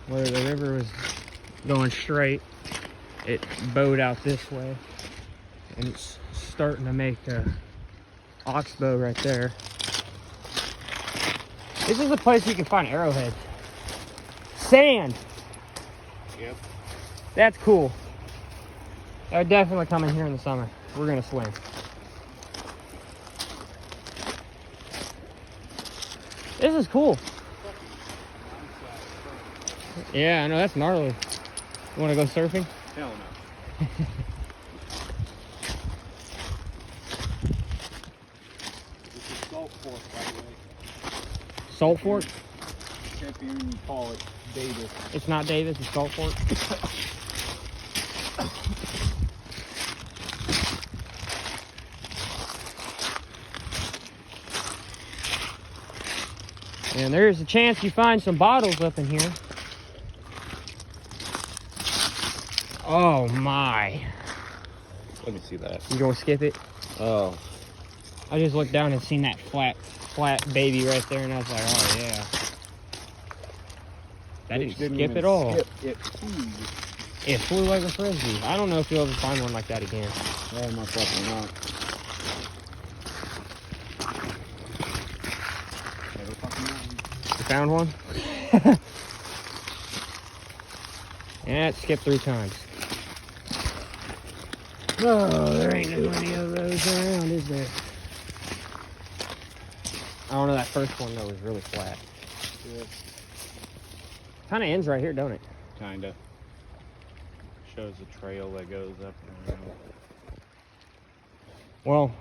where the river was going straight, it bowed out this way, and it's starting to make a oxbow right there. This is a place you can find arrowheads. Sand. Yep. That's cool. I would definitely come in here in the summer. We're gonna swim. This is cool. Yeah, I know, that's gnarly. You wanna go surfing? Hell no. This is Salt Fork, by the way. Salt Fork? If you call it Davis. It's not Davis, it's Salt Fork. And there's a chance you find some bottles up in here. Oh my. Let me see that. You gonna skip it? Oh. I just looked down and seen that flat baby right there, and I was like, oh yeah. That didn't skip at all. It flew like a frisbee. I don't know if you'll ever find one like that again. Oh, most definitely not. Never fucking mind. You found one? Yeah, it skipped 3 times. Oh, there ain't no any of those around, is there? I don't know, that first one though was really flat. Yep. Kind of ends right here, don't it? Kinda. Shows a trail that goes up and around. Well,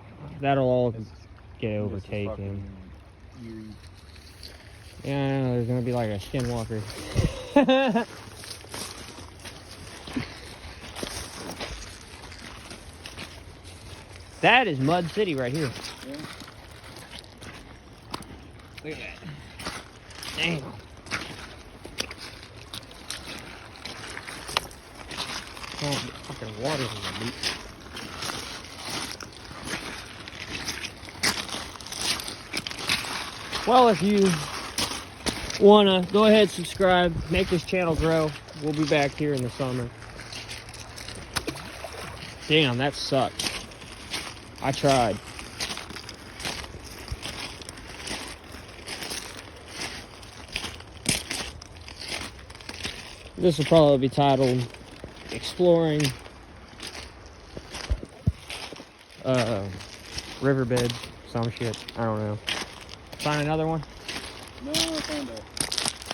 that'll all This- get this is overtaken. fucking eerie. Yeah, I know, there's gonna be like a skinwalker. That is Mud City right here. Yeah. Look at that. Damn. Oh, fucking water in my boot. Well, if you wanna go ahead, subscribe, make this channel grow. We'll be back here in the summer. Damn, that sucked. I tried. This will probably be titled Exploring Riverbed, some shit. I don't know. Find another one? No, I found that.